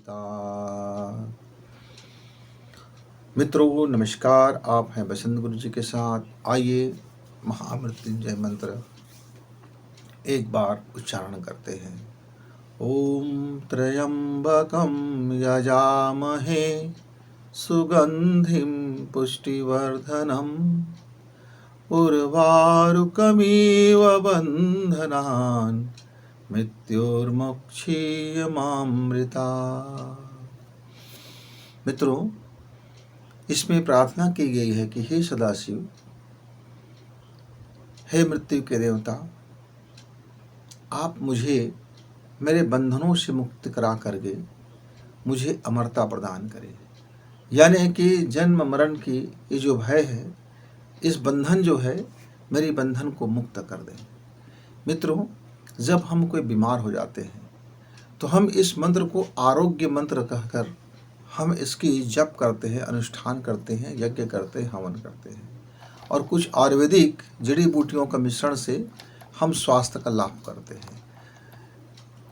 पिता। मित्रों नमस्कार, आप हैं बसंत गुरु जी के साथ। आइए महामृत्युंजय मंत्र एक बार उच्चारण करते हैं। ओम त्र्यंबकं यजामहे सुगंधिं पुष्टिवर्धनम् उर्वारुकमिव बन्धनान् मृत्योर्मुक्षीयमामृता। मित्रों, इसमें प्रार्थना की गई है कि हे सदाशिव, हे मृत्यु के देवता, आप मुझे मेरे बंधनों से मुक्त करा करके मुझे अमरता प्रदान करें। यानी कि जन्म मरण की ये जो भय है, इस बंधन जो है, मेरी बंधन को मुक्त कर दें। मित्रों, जब हम कोई बीमार हो जाते हैं तो हम इस मंत्र को आरोग्य मंत्र कहकर हम इसकी जप करते हैं, अनुष्ठान करते हैं, यज्ञ करते हैं, हवन करते हैं और कुछ आयुर्वेदिक जड़ी बूटियों का मिश्रण से हम स्वास्थ्य का लाभ करते हैं।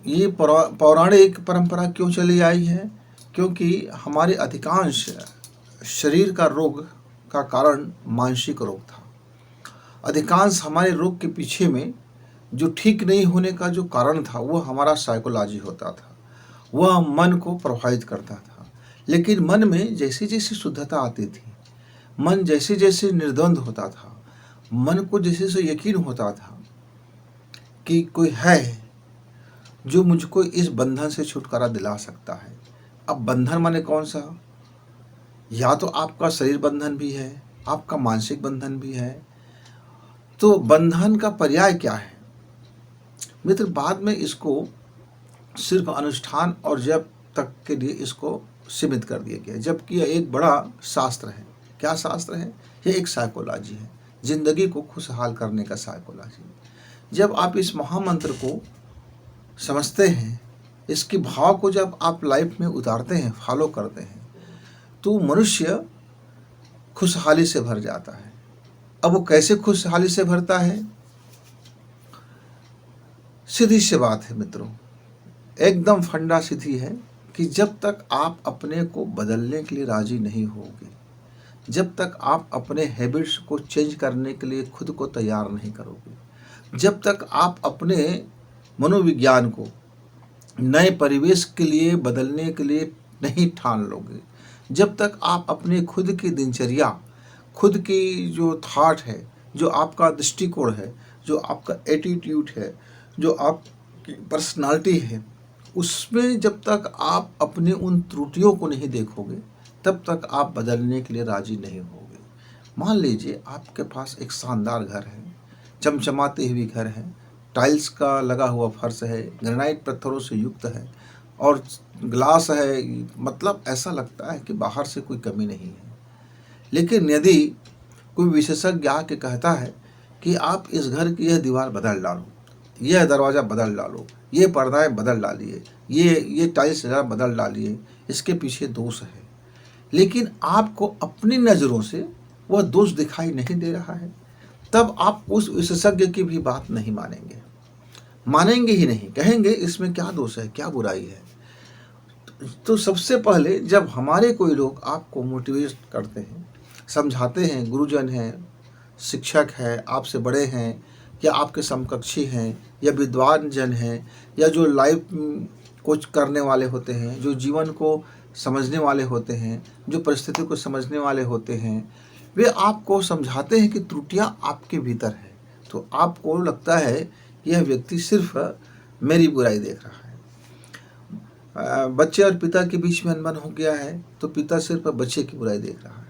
ये पौराणिक परंपरा क्यों चली आई है? क्योंकि हमारे अधिकांश शरीर का रोग का कारण मानसिक रोग था। अधिकांश हमारे रोग के पीछे में जो ठीक नहीं होने का जो कारण था वो हमारा साइकोलॉजी होता था, वह मन को प्रभावित करता था। लेकिन मन में जैसे जैसे शुद्धता आती थी, मन जैसे जैसे निर्द्वंद होता था, मन को जैसे जैसे यकीन होता था कि कोई है जो मुझको इस बंधन से छुटकारा दिला सकता है। अब बंधन माने कौन सा? या तो आपका शरीर बंधन भी है, आपका मानसिक बंधन भी है। तो बंधन का पर्याय क्या है मित्र? बाद में इसको सिर्फ अनुष्ठान और जप तक के लिए इसको सीमित कर दिया गया, जबकि यह एक बड़ा शास्त्र है। क्या शास्त्र है? यह एक साइकोलॉजी है, जिंदगी को खुशहाल करने का साइकोलॉजी। जब आप इस महामंत्र को समझते हैं, इसके भाव को जब आप लाइफ में उतारते हैं, फॉलो करते हैं, तो मनुष्य खुशहाली से भर जाता है। अब वो कैसे खुशहाली से भरता है? सीधी सी बात है मित्रों, एकदम फंडा सीधी है कि जब तक आप अपने को बदलने के लिए राजी नहीं होगे, जब तक आप अपने हैबिट्स को चेंज करने के लिए खुद को तैयार नहीं करोगे, जब तक आप अपने मनोविज्ञान को नए परिवेश के लिए बदलने के लिए नहीं ठान लोगे, जब तक आप अपने खुद की दिनचर्या, खुद की जो थॉट है, जो आपका दृष्टिकोण है, जो आपका एटीट्यूड है, जो आपकी पर्सनालिटी है, उसमें जब तक आप अपने उन त्रुटियों को नहीं देखोगे, तब तक आप बदलने के लिए राजी नहीं होगे। मान लीजिए आपके पास एक शानदार घर है, चमचमाते हुए घर है, टाइल्स का लगा हुआ फर्श है, ग्रेनाइट पत्थरों से युक्त है और ग्लास है, मतलब ऐसा लगता है कि बाहर से कोई कमी नहीं है। लेकिन यदि कोई विशेषज्ञ आके कहता है कि आप इस घर की यह दीवार बदल डालो, यह दरवाज़ा बदल डालो, ये पर्दाएं बदल डालिए, ये टाइल्स जरा बदल डालिए, इसके पीछे दोष है, लेकिन आपको अपनी नज़रों से वह दोष दिखाई नहीं दे रहा है, तब आप उस विशेषज्ञ की भी बात नहीं मानेंगे ही नहीं। कहेंगे इसमें क्या दोष है, क्या बुराई है। तो सबसे पहले जब हमारे कोई लोग आपको मोटिवेट करते हैं, समझाते हैं, गुरुजन हैं, शिक्षक है, आपसे बड़े हैं या आपके समकक्षी हैं या विद्वान जन हैं या जो लाइफ कोच करने वाले होते हैं, जो जीवन को समझने वाले होते हैं, जो परिस्थिति को समझने वाले होते हैं, वे आपको समझाते हैं कि त्रुटियां आपके भीतर है, तो आपको लगता है यह व्यक्ति सिर्फ मेरी बुराई देख रहा है। बच्चे और पिता के बीच में अनबन हो गया है तो पिता सिर्फ बच्चे की बुराई देख रहा है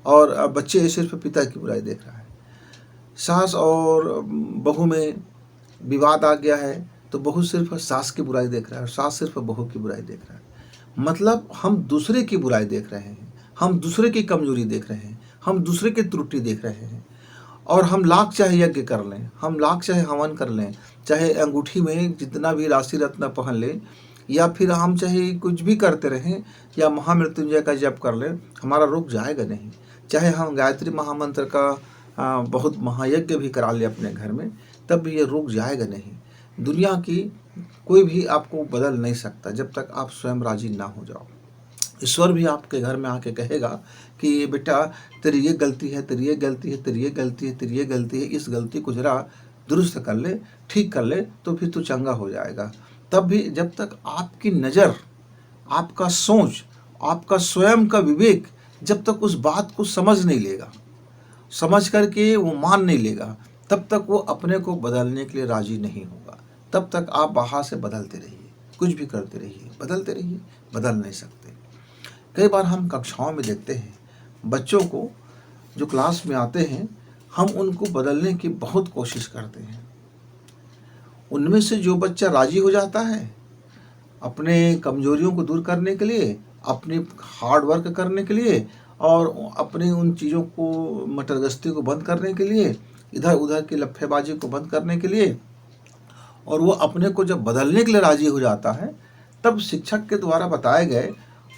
और बच्चे सिर्फ पिता की बुराई देख रहा है। सास और बहू में विवाद आ गया है तो बहू सिर्फ सास की बुराई देख रहा है और सास सिर्फ बहू की बुराई देख रहा है। मतलब हम दूसरे की बुराई देख रहे हैं, हम दूसरे की कमजोरी देख रहे हैं, हम दूसरे की त्रुटि देख रहे हैं और हम लाख चाहे यज्ञ कर लें, हम लाख चाहे हवन कर लें, चाहे अंगूठी में जितना भी राशि रत्न पहन लें या फिर हम चाहे कुछ भी करते रहें या महामृत्युंजय का जप कर लें, हमारा रुक जाएगा नहीं। चाहे हम गायत्री महामंत्र का बहुत महायज्ञ भी करा ले अपने घर में, तब भी ये रुक जाएगा नहीं। दुनिया की कोई भी आपको बदल नहीं सकता जब तक आप स्वयं राजी ना हो जाओ। ईश्वर भी आपके घर में आके कहेगा कि बेटा तेरी ये गलती है, तेरी ये गलती है, तेरी ये गलती है, तेरी ये गलती है, इस गलती को ज़रा दुरुस्त कर ले, ठीक कर ले, तो फिर तू चंगा हो जाएगा। तब भी जब तक आपकी नज़र, आपका सोच, आपका स्वयं का विवेक जब तक उस बात को समझ नहीं लेगा, समझ करके वो मान नहीं लेगा, तब तक वो अपने को बदलने के लिए राजी नहीं होगा। तब तक आप बाहर से बदलते रहिए, कुछ भी करते रहिए, बदलते रहिए, बदल नहीं सकते। कई बार हम कक्षाओं में देखते हैं बच्चों को, जो क्लास में आते हैं, हम उनको बदलने की बहुत कोशिश करते हैं। उनमें से जो बच्चा राजी हो जाता है अपने कमजोरियों को दूर करने के लिए, अपनी हार्ड वर्क करने के लिए और अपनी उन चीज़ों को, मटरगश्ती को बंद करने के लिए, इधर उधर की लफ्फेबाजी को बंद करने के लिए, और वो अपने को जब बदलने के लिए राजी हो जाता है, तब शिक्षक के द्वारा बताए गए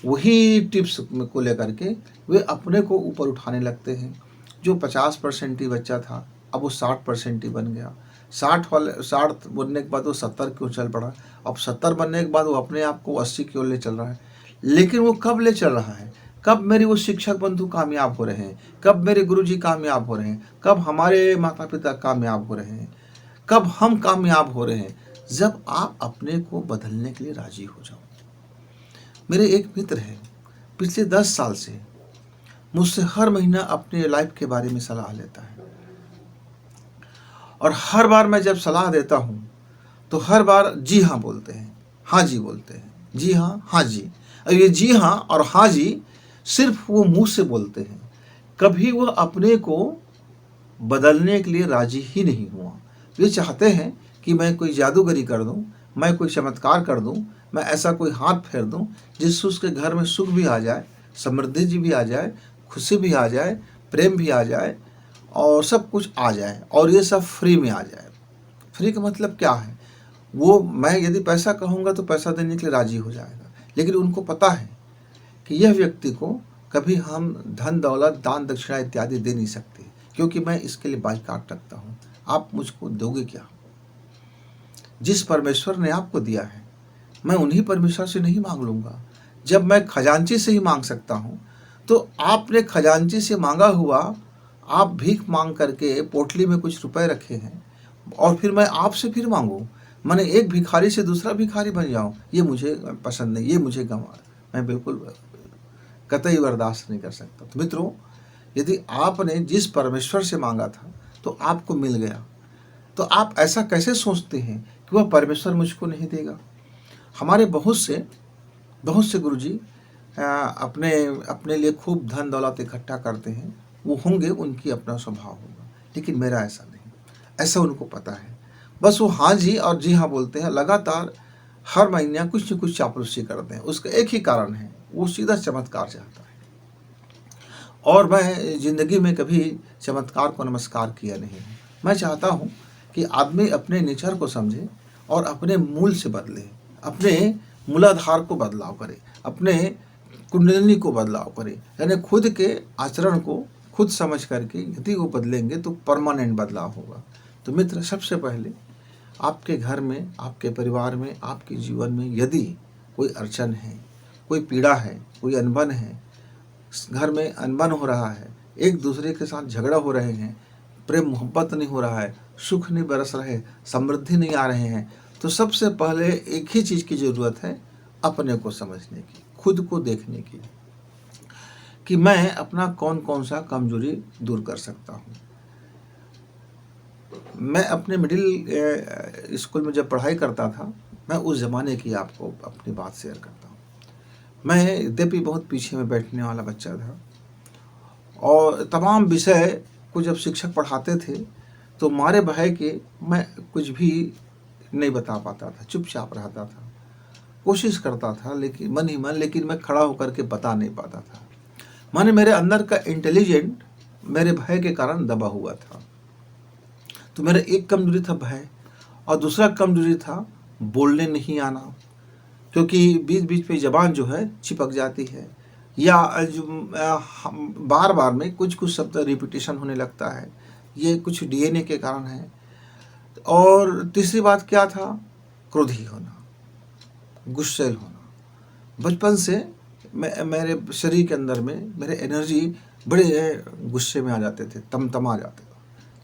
वही टिप्स को लेकर के वे अपने को ऊपर उठाने लगते हैं। जो 50% ही बच्चा था, अब वो 60% ही बन गया। 60 बनने के बाद वो 70 क्यों चल पड़ा, अब 70 बनने के बाद वो अपने आप को 80 क्यों ले चल रहा है। लेकिन वो कब ले चल रहा है, कब मेरे वो शिक्षक बंधु कामयाब हो रहे हैं, कब मेरे गुरुजी कामयाब हो रहे हैं, कब हमारे माता पिता कामयाब हो रहे हैं, कब हम कामयाब हो रहे हैं, जब आप अपने को बदलने के लिए राजी हो जाओ। मेरे एक मित्र हैं, पिछले 10 साल से मुझसे हर महीना अपने लाइफ के बारे में सलाह लेता है, और हर बार मैं जब सलाह देता हूँ तो हर बार जी हाँ बोलते हैं, हाँ जी बोलते हैं, जी हाँ, हाँ जी। और ये जी हाँ और हाँ जी सिर्फ वो मुंह से बोलते हैं, कभी वह अपने को बदलने के लिए राजी ही नहीं हुआ। वे चाहते हैं कि मैं कोई जादूगरी कर दूं, मैं कोई चमत्कार कर दूं, मैं ऐसा कोई हाथ फेर दूं जिससे उसके घर में सुख भी आ जाए, समृद्धि जी भी आ जाए, खुशी भी आ जाए, प्रेम भी आ जाए और सब कुछ आ जाए, और ये सब फ्री में आ जाए। फ्री का मतलब क्या है, वो मैं यदि पैसा कहूँगा तो पैसा देने के लिए राजी हो जाएगा। लेकिन उनको पता है कि यह व्यक्ति को कभी हम धन दौलत दान दक्षिणा इत्यादि दे नहीं सकते, क्योंकि मैं इसके लिए बाइकाट रखता हूँ। आप मुझको दोगे क्या? जिस परमेश्वर ने आपको दिया है, मैं उन्हीं परमेश्वर से नहीं मांग लूँगा। जब मैं खजांची से ही मांग सकता हूँ, तो आपने खजांची से मांगा हुआ, आप भीख मांग करके पोटली में कुछ रुपए रखे हैं, और फिर मैं आपसे फिर मांगूँ, मैंने एक भिखारी से दूसरा भिखारी बन जाऊँ, ये मुझे पसंद नहीं, ये मुझे गंवा, मैं बिल्कुल कतई बर्दाश्त नहीं कर सकता। तो मित्रों, यदि आपने जिस परमेश्वर से मांगा था तो आपको मिल गया, तो आप ऐसा कैसे सोचते हैं कि वह परमेश्वर मुझको नहीं देगा? हमारे बहुत से गुरुजी अपने अपने लिए खूब धन दौलत इकट्ठा करते हैं, वो होंगे, उनकी अपना स्वभाव होगा, लेकिन मेरा ऐसा नहीं। ऐसा उनको पता है, बस वो हाँ जी और जी हाँ बोलते हैं, लगातार हर महीने कुछ न कुछ चापलूसी करते हैं। उसका एक ही कारण है, वो सीधा चमत्कार चाहता है। और मैं ज़िंदगी में कभी चमत्कार को नमस्कार किया नहीं है। मैं चाहता हूँ कि आदमी अपने नेचर को समझे और अपने मूल से बदले, अपने मूलाधार को बदलाव करे, अपने कुंडलिनी को बदलाव करे, यानी खुद के आचरण को खुद समझ करके यदि वो बदलेंगे तो परमानेंट बदलाव होगा। तो मित्र, सबसे पहले आपके घर में, आपके परिवार में, आपके जीवन में यदि कोई अड़चन है, कोई पीड़ा है, कोई अनबन है, घर में अनबन हो रहा है, एक दूसरे के साथ झगड़ा हो रहे हैं, प्रेम मोहब्बत नहीं हो रहा है, सुख नहीं बरस रहे, समृद्धि नहीं आ रहे हैं, तो सबसे पहले एक ही चीज़ की ज़रूरत है, अपने को समझने की, खुद को देखने की, कि मैं अपना कौन कौन सा कमजोरी दूर कर सकता हूँ। मैं अपने मिडिल स्कूल में जब पढ़ाई करता था, मैं उस ज़माने की आपको अपनी बात शेयर करता हूँ। मैं यद्यपि बहुत पीछे में बैठने वाला बच्चा था, और तमाम विषय को जब शिक्षक पढ़ाते थे तो मारे भय के मैं कुछ भी नहीं बता पाता था, चुपचाप रहता था, कोशिश करता था लेकिन मन ही मन, लेकिन मैं खड़ा होकर के बता नहीं पाता था। माने मेरे अंदर का इंटेलिजेंट मेरे भय के कारण दबा हुआ था। तो मेरा एक कमजोरी था भय, और दूसरा कमजोरी था बोलने नहीं आना, क्योंकि बीच बीच पे ज़बान जो है चिपक जाती है, या बार बार में कुछ कुछ शब्द रिपीटेशन होने लगता है, ये कुछ डीएनए के कारण है। और तीसरी बात क्या था, क्रोधी होना। गुस्सैल होना। बचपन से मेरे शरीर के अंदर में मेरे एनर्जी बड़े गुस्से में आ जाते थे, तमा जाते थे,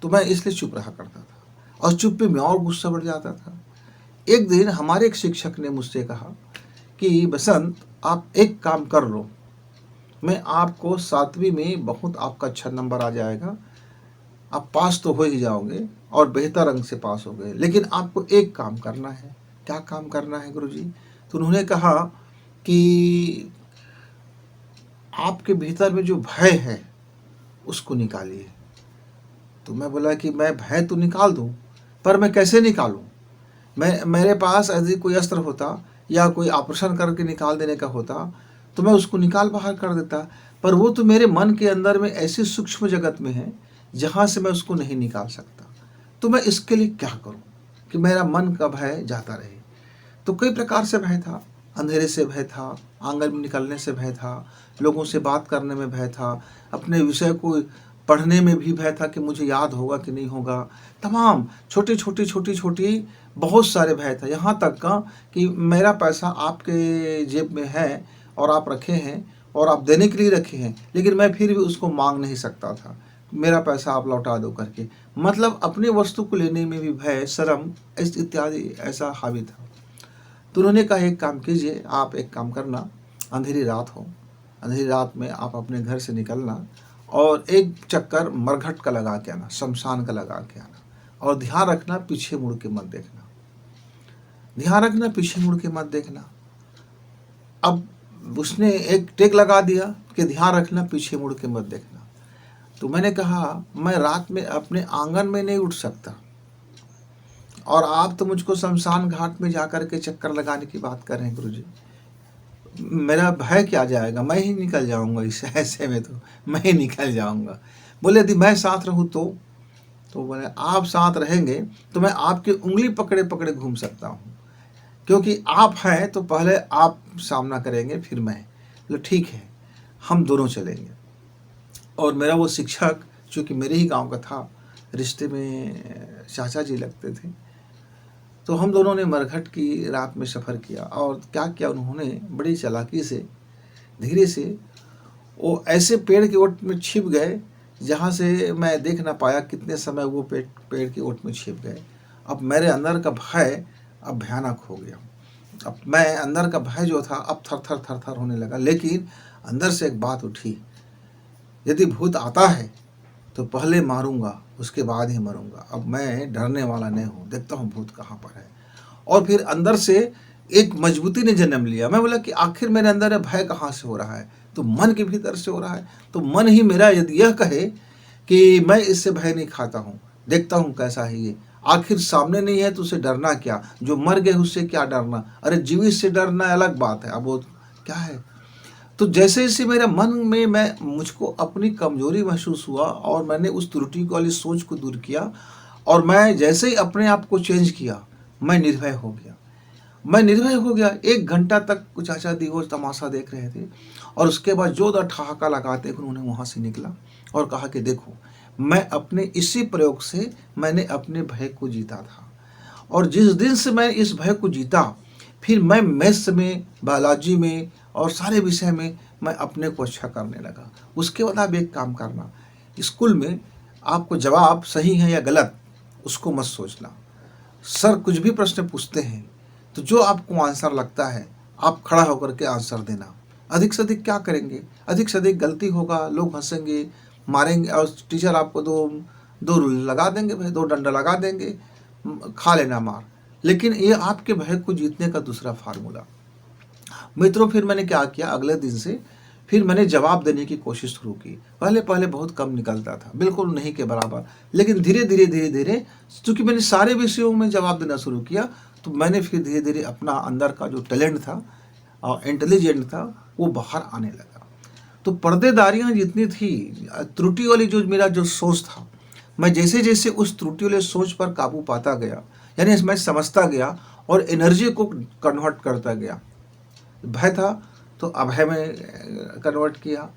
तो मैं इसलिए चुप रहा करता था और चुप्पी में और गुस्सा बढ़ जाता था। एक दिन हमारे एक शिक्षक ने मुझसे कहा कि बसंत, आप एक काम कर लो, मैं आपको 7वीं में बहुत आपका अच्छा नंबर आ जाएगा, आप पास तो हो ही जाओगे और बेहतर अंक से पास हो गए, लेकिन आपको एक काम करना है। क्या काम करना है गुरुजी? तो उन्होंने कहा कि आपके भीतर में जो भय है उसको निकालिए। तो मैं बोला कि मैं भय तो निकाल दूं, पर मैं कैसे निकालूं? मेरे पास यदि कोई अस्त्र होता या कोई ऑपरेशन करके निकाल देने का होता तो मैं उसको निकाल बाहर कर देता, पर वो तो मेरे मन के अंदर में ऐसी सूक्ष्म जगत में है जहाँ से मैं उसको नहीं निकाल सकता। तो मैं इसके लिए क्या करूँ कि मेरा मन का भय जाता रहे? तो कई प्रकार से भय था। अंधेरे से भय था, आंगन में निकलने से भय था, लोगों से बात करने में भय था, अपने विषय को पढ़ने में भी भय था कि मुझे याद होगा कि नहीं होगा। तमाम छोटी बहुत सारे भय था। यहाँ तक का कि मेरा पैसा आपके जेब में है और आप रखे हैं और आप देने के लिए रखे हैं, लेकिन मैं फिर भी उसको मांग नहीं सकता था, मेरा पैसा आप लौटा दो करके। मतलब अपनी वस्तु को लेने में भी भय, शर्म इत्यादि ऐसा हावी था। तो उन्होंने कहा एक काम कीजिए, आप एक काम करना, अंधेरी रात हो, अंधेरी रात में आप अपने घर से निकलना और एक चक्कर मरघट का लगा के आना, शमशान का लगा के आना, और ध्यान रखना पीछे मुड़ के मत देखना, ध्यान रखना पीछे मुड़ के मत देखना। अब उसने एक टेक लगा दिया कि ध्यान रखना पीछे मुड़ के मत देखना। तो मैंने कहा मैं रात में अपने आंगन में नहीं उठ सकता, और आप तो मुझको शमशान घाट में जाकर के चक्कर लगाने की बात कर रहे हैं गुरुजी। मेरा भय क्या जाएगा, मैं ही निकल जाऊंगा, इस ऐसे में तो मैं ही निकल जाऊंगा। बोले यदि मैं साथ रहूं तो बोले आप साथ रहेंगे तो मैं आपकी उंगली पकड़े पकड़े घूम सकता हूँ, क्योंकि आप हैं तो पहले आप सामना करेंगे फिर मैं। बोले ठीक है, हम दोनों चलेंगे। और मेरा वो शिक्षक चूँकि मेरे ही गांव का था, रिश्ते में चाचा जी लगते थे, तो हम दोनों ने मरघट की रात में सफ़र किया। और क्या किया उन्होंने, बड़ी चालाकी से धीरे से वो ऐसे पेड़ की ओट में छिप गए जहाँ से मैं देख ना पाया कितने समय वो पेड़ की ओट में छिप गए। अब मेरे अंदर का भय अब भयानक हो गया। अब मैं अंदर का भय जो था अब थर थर होने लगा। लेकिन अंदर से एक बात उठी, यदि भूत आता है तो पहले मारूंगा, उसके बाद ही मरूंगा। अब मैं डरने वाला नहीं हूँ, देखता हूँ भूत कहाँ पर है। और फिर अंदर से एक मजबूती ने जन्म लिया। मैं बोला कि आखिर मेरे अंदर भय कहाँ से हो रहा है? तो मन के भीतर से हो रहा है। तो मन ही मेरा यदि यह कहे कि मैं इससे भय नहीं खाता हूँ, देखता हूँ कैसा है ये, आखिर सामने नहीं है तो उसे डरना क्या, जो मर गए उससे क्या डरना, अरे जीवित से डरना अलग बात है, अब वो क्या है। तो जैसे जैसे मेरे मन में मुझको अपनी कमजोरी महसूस हुआ और मैंने उस त्रुटि वाली सोच को दूर किया, और मैं जैसे ही अपने आप को चेंज किया, मैं निर्भय हो गया। मैं निर्भय हो गया। 1 घंटा तक चाचा दी वो तमाशा देख रहे थे, और उसके बाद जोरदार ठहाका लगाते उन्होंने वहाँ से निकला और कहा कि देखो, मैं अपने इसी प्रयोग से मैंने अपने भय को जीता था, और जिस दिन से मैं इस भय को जीता, फिर मैं मैथ्स में, बायोलॉजी में और सारे विषय में मैं अपने को अच्छा करने लगा। उसके बाद आप एक काम करना, स्कूल में आपको जवाब सही है या गलत उसको मत सोचना। सर कुछ भी प्रश्न पूछते हैं तो जो आपको आंसर लगता है आप खड़ा होकर के आंसर देना। अधिक से अधिक क्या करेंगे, अधिक से अधिक गलती होगा, लोग हंसेंगे, मारेंगे, और टीचर आपको दो रूल लगा देंगे, भाई 2 डंडा लगा देंगे, खा लेना मार। लेकिन ये आपके भय को जीतने का दूसरा फार्मूला। मित्रों, फिर मैंने क्या किया, अगले दिन से फिर मैंने जवाब देने की कोशिश शुरू की। पहले पहले बहुत कम निकलता था, बिल्कुल नहीं के बराबर, लेकिन धीरे धीरे चूँकि मैंने सारे विषयों में जवाब देना शुरू किया, तो मैंने फिर धीरे धीरे अपना अंदर का जो टैलेंट था और इंटेलिजेंट था वो बाहर आने लगा। तो पर्देदारियाँ जितनी थी, त्रुटि वाली जो मेरा जो सोच था, मैं जैसे जैसे उस त्रुटि वाले सोच पर काबू पाता गया, यानी मैं समझता गया और एनर्जी को कन्वर्ट करता गया। भय था तो अभय में कन्वर्ट किया।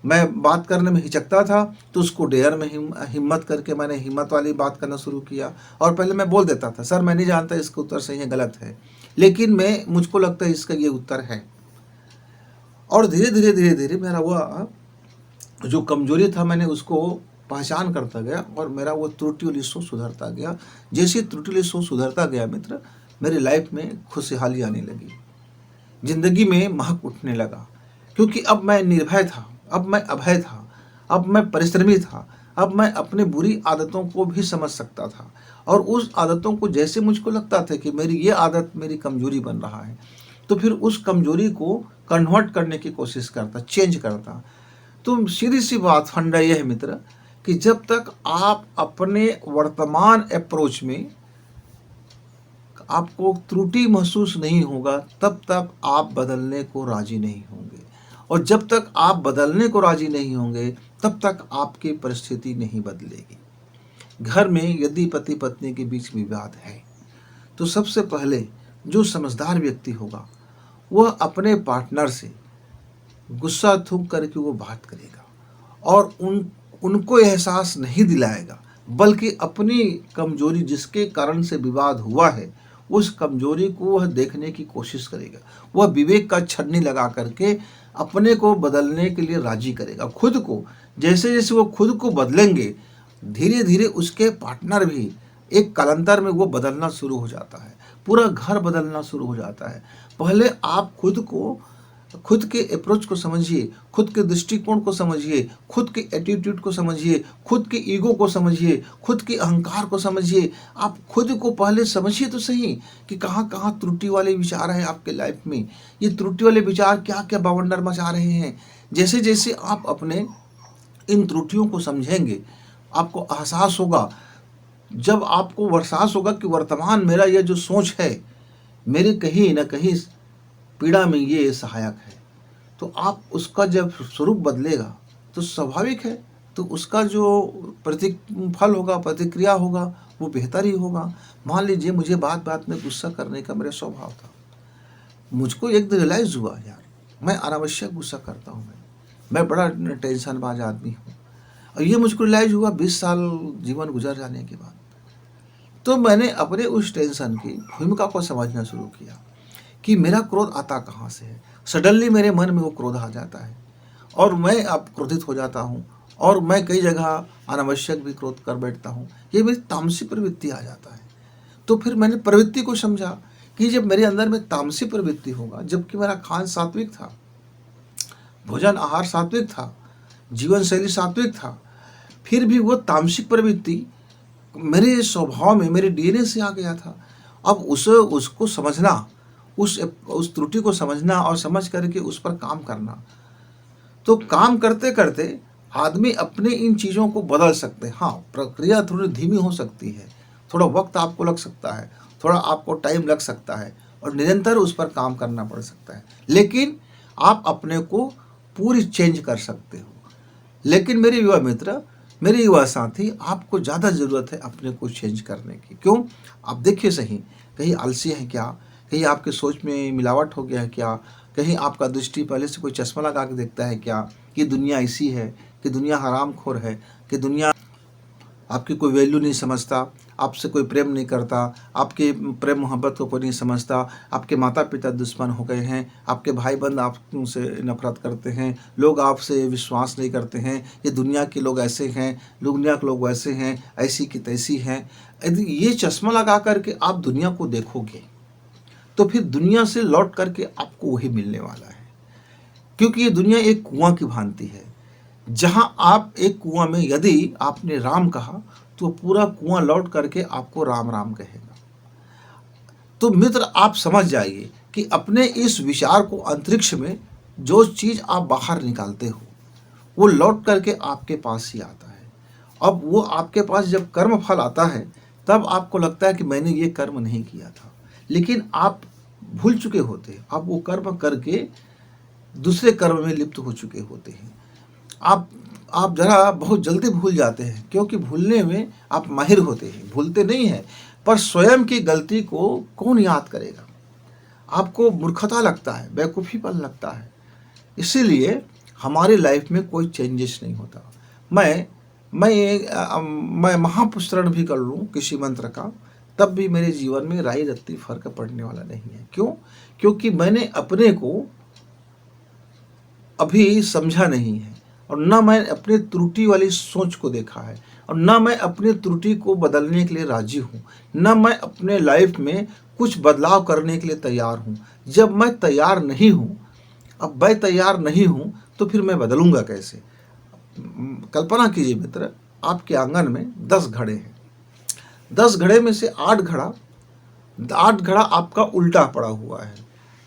मैं बात करने में हिचकता था तो उसको डेयर में हिम्मत करके मैंने हिम्मत वाली बात करना शुरू किया। और पहले मैं बोल देता था, सर मैं नहीं जानता इसका उत्तर सही है गलत है, लेकिन मुझको लगता है इसका ये उत्तर है। और धीरे धीरे धीरे धीरे मेरा वह जो कमजोरी था मैंने उसको पहचान करता गया और मेरा वो त्रुटि वाली सोच सुधरता गया। जैसे त्रुटि वाली सोच सुधरता गया मित्र, मेरी लाइफ में खुशहाली आने लगी, जिंदगी में महक उठने लगा, क्योंकि अब मैं निर्भय था, अब मैं अभय था, अब मैं परिश्रमी था, अब मैं अपनी बुरी आदतों को भी समझ सकता था और उस आदतों को जैसे मुझको लगता था कि मेरी ये आदत मेरी कमजोरी बन रहा है, तो फिर उस कमजोरी को कन्वर्ट करने की कोशिश करता, चेंज करता। तो सीधी सी बात फंडा यह है मित्र कि जब तक आप अपने वर्तमान अप्रोच में आपको त्रुटि महसूस नहीं होगा, तब तक आप बदलने को राजी नहीं होंगे, और जब तक आप बदलने को राजी नहीं होंगे तब तक आपकी परिस्थिति नहीं बदलेगी। घर में यदि पति पत्नी के बीच विवाद है तो सबसे पहले जो समझदार व्यक्ति होगा वह अपने पार्टनर से गुस्सा थूक करके वो बात करेगा और उनको एहसास नहीं दिलाएगा, बल्कि अपनी कमजोरी जिसके कारण से विवाद हुआ है उस कमजोरी को वह देखने की कोशिश करेगा। वह विवेक का छन्नी लगा करके अपने को बदलने के लिए राजी करेगा, खुद को। जैसे जैसे वो खुद को बदलेंगे धीरे धीरे उसके पार्टनर भी एक कालांतर में वो बदलना शुरू हो जाता है, पूरा घर बदलना शुरू हो जाता है। पहले आप खुद के अप्रोच को समझिए, खुद के दृष्टिकोण को समझिए, खुद के एटीट्यूड को समझिए, खुद के ईगो को समझिए, खुद के अहंकार को समझिए। आप खुद को पहले समझिए तो सही कि कहाँ कहाँ त्रुटि वाले विचार हैं आपके लाइफ में। ये त्रुटि वाले विचार क्या क्या बवंडर मचा रहे हैं। जैसे जैसे आप अपने इन त्रुटियों को समझेंगे आपको एहसास होगा, जब आपको एहसास होगा कि वर्तमान मेरा यह जो सोच है मेरे कहीं न कहीं पीड़ा में ये सहायक है, तो आप उसका जब स्वरूप बदलेगा तो स्वाभाविक है, तो उसका जो प्रतिफल होगा, प्रतिक्रिया होगा, वो बेहतर ही होगा। मान लीजिए मुझे बात बात में गुस्सा करने का मेरा स्वभाव था, मुझको एक दिन रियलाइज़ हुआ यार मैं अनावश्यक गुस्सा करता हूँ, मैं बड़ा टेंशनबाज आदमी हूँ। और ये मुझको रियलाइज़ हुआ 20 साल जीवन गुजर जाने के बाद। तो मैंने अपने उस टेंशन की भूमिका को समझना शुरू किया कि मेरा क्रोध आता कहाँ से है। सडनली मेरे मन में वो क्रोध आ जाता है और मैं अब क्रोधित हो जाता हूँ और मैं कई जगह अनावश्यक भी क्रोध कर बैठता हूँ। ये मेरी तामसी प्रवृत्ति आ जाता है। तो फिर मैंने प्रवृत्ति को समझा कि जब मेरे अंदर में तामसी प्रवृत्ति होगा, जबकि मेरा खान सात्विक था, भोजन आहार सात्विक था, जीवन शैली सात्विक था, फिर भी वो तामसिक प्रवृत्ति मेरे स्वभाव में, मेरे डीएनए से आ गया था। अब उसको समझना, उस त्रुटि को समझना और समझ करके उस पर काम करना। तो काम करते करते आदमी अपने इन चीज़ों को बदल सकते हैं। हाँ, प्रक्रिया थोड़ी धीमी हो सकती है, थोड़ा वक्त आपको लग सकता है, थोड़ा आपको टाइम लग सकता है और निरंतर उस पर काम करना पड़ सकता है, लेकिन आप अपने को पूरी चेंज कर सकते हो। लेकिन मेरे युवा मित्र, मेरे युवा साथी, आपको ज़्यादा ज़रूरत है अपने को चेंज करने की। क्यों? आप देखिए सही, कहीं आलसी है क्या, कहीं आपके सोच में मिलावट हो गया है क्या, कहीं आपका दृष्टि पहले से कोई चश्मा लगा के देखता है क्या कि दुनिया ऐसी है, कि दुनिया हरामखोर है, कि दुनिया आपकी कोई वैल्यू नहीं समझता, आपसे कोई प्रेम नहीं करता, आपके प्रेम मोहब्बत को कोई नहीं समझता, आपके माता पिता दुश्मन हो गए हैं, आपके भाई बंद आपसे नफरत करते हैं, लोग आपसे विश्वास नहीं करते हैं, ये दुनिया के लोग ऐसे हैं, दुनिया के लोग वैसे हैं, ऐसी की तैसी हैं। यदि ये चश्मा लगा करके आप दुनिया को देखोगे तो फिर दुनिया से लौट करके आपको वही मिलने वाला है, क्योंकि ये दुनिया एक कुआं की भांति है। जहां आप एक कुआं में यदि आपने राम कहा तो पूरा कुआं लौट करके आपको राम राम कहेगा। तो मित्र, आप समझ जाइए कि अपने इस विचार को अंतरिक्ष में जो चीज़ आप बाहर निकालते हो वो लौट करके आपके पास ही आता है। अब वो आपके पास जब कर्म फल आता है तब आपको लगता है कि मैंने ये कर्म नहीं किया था, लेकिन आप भूल चुके होते हैं, आप वो कर्म करके दूसरे कर्म में लिप्त हो चुके होते हैं। आप जरा बहुत जल्दी भूल जाते हैं, क्योंकि भूलने में आप माहिर होते हैं, भूलते नहीं हैं, पर स्वयं की गलती को कौन याद करेगा। आपको मूर्खता लगता है, बेवकूफ़ीपन लगता है, इसीलिए हमारी लाइफ में कोई चेंजेस नहीं होता। मैं महापुस्तरण भी कर लूँ किसी मंत्र का, तब भी मेरे जीवन में राई रत्ती फर्क पड़ने वाला नहीं है। क्यों? क्योंकि मैंने अपने को अभी समझा नहीं है, और ना मैं अपने त्रुटि वाली सोच को देखा है, और ना मैं अपनी त्रुटि को बदलने के लिए राजी हूँ, ना मैं अपने लाइफ में कुछ बदलाव करने के लिए तैयार हूँ। जब मैं तैयार नहीं हूँ, अब मैं तैयार नहीं हूँ तो फिर मैं बदलूंगा कैसे? कल्पना कीजिए मित्र, आपके आंगन में 10 घड़े हैं। 10 घड़े में से 8 घड़ा आपका उल्टा पड़ा हुआ है।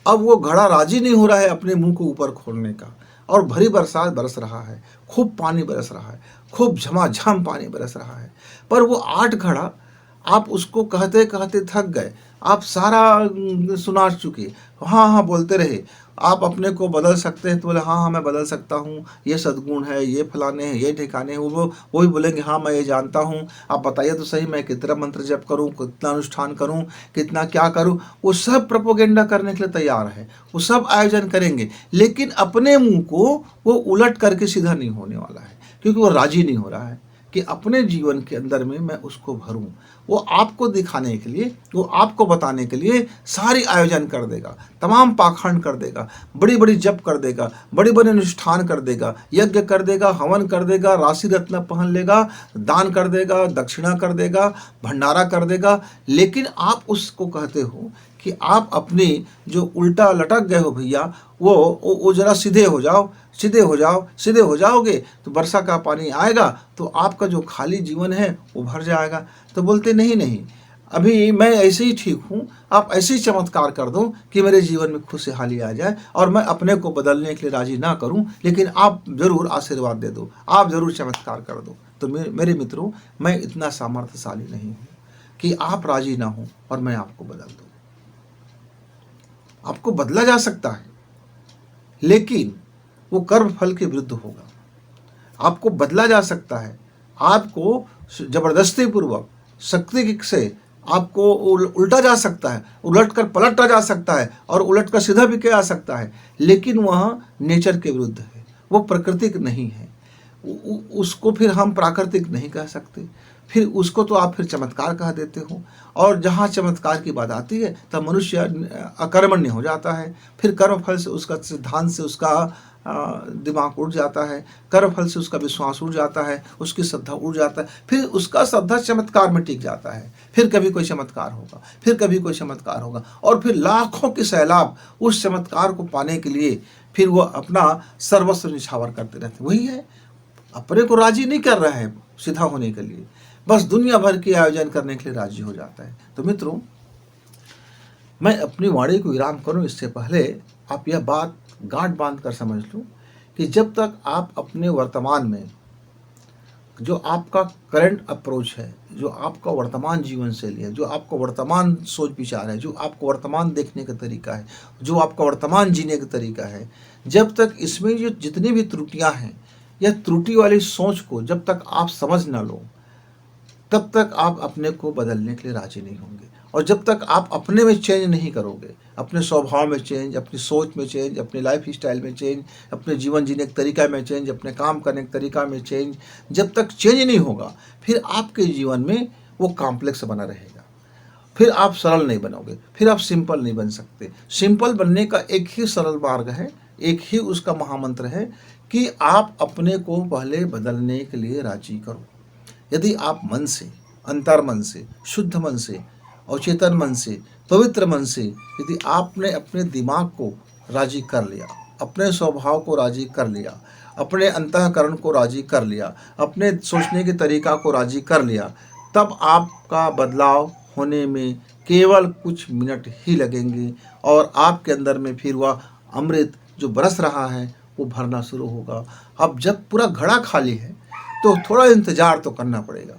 अब वो घड़ा राजी नहीं हो रहा है अपने मुंह को ऊपर खोलने का, और भरी बरसात बरस रहा है, खूब पानी बरस रहा है, खूब झमाझम पानी बरस रहा है, पर वो 8 घड़ा, आप उसको कहते कहते थक गए, आप सारा सुना चुके, हाँ हाँ बोलते रहे। आप अपने को बदल सकते हैं तो बोले हाँ हाँ मैं बदल सकता हूँ, ये सद्गुण है, ये फलाने हैं, ये ठिकाने हैं। वो भी बोलेंगे हाँ मैं ये जानता हूँ, आप बताइए तो सही मैं कितना मंत्र जप करूँ, कितना अनुष्ठान करूँ, कितना क्या करूँ। वो सब प्रोपोगेंडा करने के लिए तैयार है, वो सब आयोजन करेंगे, लेकिन अपने मुंह को वो उलट करके सीधा नहीं होने वाला है, क्योंकि वो राजी नहीं हो रहा है कि अपने जीवन के अंदर में मैं उसको भरूं। वो आपको दिखाने के लिए, वो आपको बताने के लिए सारी आयोजन कर देगा, तमाम पाखंड कर देगा, बड़ी बड़ी जप कर देगा, बड़ी बड़ी अनुष्ठान कर देगा, यज्ञ कर देगा, हवन कर देगा, राशि रत्न पहन लेगा, दान कर देगा, दक्षिणा कर देगा, भंडारा कर देगा। लेकिन आप उसको कहते हो कि आप अपनी जो उल्टा लटक गए हो भैया, वो जरा सीधे हो जाओ, सीधे हो जाओ। सीधे हो जाओगे तो वर्षा का पानी आएगा तो आपका जो खाली जीवन है वो भर जाएगा। तो बोलते नहीं नहीं, अभी मैं ऐसे ही ठीक हूँ, आप ऐसे ही चमत्कार कर दो कि मेरे जीवन में खुशहाली आ जाए, और मैं अपने को बदलने के लिए राजी ना करूँ, लेकिन आप ज़रूर आशीर्वाद दे दो, आप ज़रूर चमत्कार कर दो। तो मेरे मित्रों, मैं इतना सामर्थ्यशाली नहीं हूँ कि आप राजी ना हो और मैं आपको बदल दूँ। आपको बदला जा सकता है, लेकिन वो कर्म फल के विरुद्ध होगा। आपको बदला जा सकता है, आपको जबरदस्ती पूर्वक शक्ति से आपको उल्टा जा सकता है, उलट कर पलटा जा सकता है, और उलट कर सीधा भी किया जा सकता है, लेकिन वह नेचर के विरुद्ध है, वो प्राकृतिक नहीं है। उसको फिर हम प्राकृतिक नहीं कह सकते, फिर उसको तो आप फिर चमत्कार कह देते हो। और जहाँ चमत्कार की बात आती है तब मनुष्य अकर्मण्य हो जाता है, फिर कर्म फल से उसका सिद्धांत से उसका दिमाग उड़ जाता है, कर्म फल से उसका विश्वास उड़ जाता है, उसकी श्रद्धा उड़ जाता है, फिर उसका श्रद्धा चमत्कार में टिक जाता है। फिर कभी कोई चमत्कार होगा, फिर कभी कोई चमत्कार होगा, और फिर लाखों के सैलाब उस चमत्कार को पाने के लिए फिर वो अपना सर्वस्व निछावर करते रहते। वही है, अपने को राजी नहीं कर रहा है सीधा होने के लिए, बस दुनिया भर के आयोजन करने के लिए राजी हो जाता है। तो मित्रों, मैं अपनी वाणी को विराम करूं इससे पहले आप यह बात गांठ बांध कर समझ लो कि जब तक आप अपने वर्तमान में जो आपका करंट अप्रोच है, जो आपका वर्तमान जीवन शैली है, जो आपका वर्तमान सोच विचार है, जो आपको वर्तमान देखने का तरीका है, जो आपका वर्तमान जीने का तरीका है, जब तक इसमें जो जितनी भी त्रुटियां हैं, यह त्रुटि वाली सोच को जब तक आप समझ ना लो, तब तक आप अपने को बदलने के लिए राजी नहीं होंगे। और जब तक आप अपने में चेंज नहीं करोगे, अपने स्वभाव में चेंज, अपनी सोच में चेंज, अपनी लाइफ स्टाइल में चेंज, अपने जीवन जीने के तरीका में चेंज, अपने काम करने के तरीका में चेंज, जब तक चेंज नहीं होगा, फिर आपके जीवन में वो कॉम्प्लेक्स बना रहेगा। फिर आप सरल नहीं बनोगे, फिर आप सिंपल नहीं बन सकते। सिंपल बनने का एक ही सरल मार्ग है, एक ही उसका महामंत्र है कि आप अपने को पहले बदलने के लिए राजी करो। यदि आप मन से, अंतर मन से, शुद्ध मन से, अवचेतन मन से, पवित्र मन से यदि आपने अपने दिमाग को राजी कर लिया, अपने स्वभाव को राजी कर लिया, अपने अंतःकरण को राजी कर लिया, अपने सोचने के तरीका को राजी कर लिया, तब आपका बदलाव होने में केवल कुछ मिनट ही लगेंगे, और आपके अंदर में फिर वह अमृत जो बरस रहा है वो भरना शुरू होगा। अब जब पूरा घड़ा खाली है तो थोड़ा इंतजार तो करना पड़ेगा।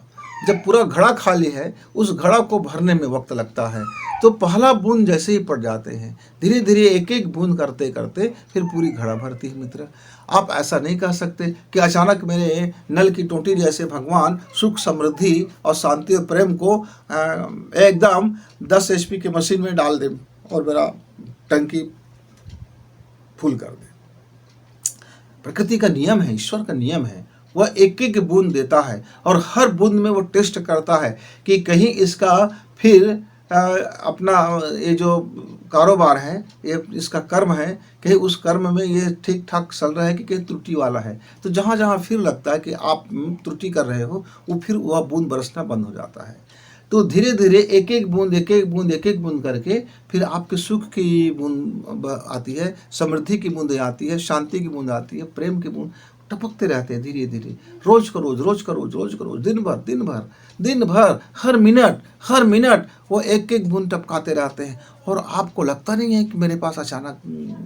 जब पूरा घड़ा खाली है, उस घड़ा को भरने में वक्त लगता है। तो पहला बूंद जैसे ही पड़ जाते हैं, धीरे धीरे एक एक बूंद करते करते फिर पूरी घड़ा भरती है। मित्र, आप ऐसा नहीं कह सकते कि अचानक मेरे नल की टोटी जैसे भगवान सुख, समृद्धि और शांति और प्रेम को एकदम 10 HP की मशीन में डाल दें और मेरा टंकी फुल कर दें। प्रकृति का नियम है, ईश्वर का नियम है, वह एक एक बूंद देता है और हर बूंद में वो टेस्ट करता है कि कहीं इसका फिर अपना ये जो कारोबार है, ये इसका कर्म है, कहीं उस कर्म में ये ठीक ठाक चल रहा है कि कहीं त्रुटि वाला है। तो जहाँ जहाँ फिर लगता है कि आप त्रुटि कर रहे हो, वो फिर वह बूंद बरसना बंद हो जाता है। तो धीरे धीरे एक एक बूंद एक एक बूंद एक एक बूंद करके फिर आपके सुख की बूंद आती है, समृद्धि की बूंदें आती है, शांति की बूंद आती है, प्रेम की बूंद टपकते रहते हैं धीरे धीरे, रोज का रोज, रोज का रोज, रोज का रोज, दिन भर दिन भर दिन भर, हर मिनट वो एक एक बूंद टपकाते रहते हैं। और आपको लगता नहीं है कि मेरे पास अचानक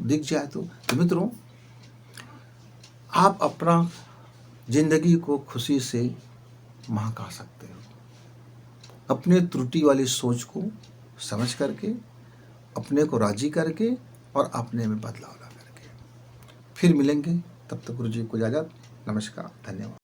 दिख जाए। तो मित्रों, आप अपना जिंदगी को खुशी से महका सकते हो अपने त्रुटि वाली सोच को समझ करके, अपने को राजी करके और अपने में बदलाव ला करके। फिर मिलेंगे, तब तक गुरु जी को इजाज़त। नमस्कार, धन्यवाद।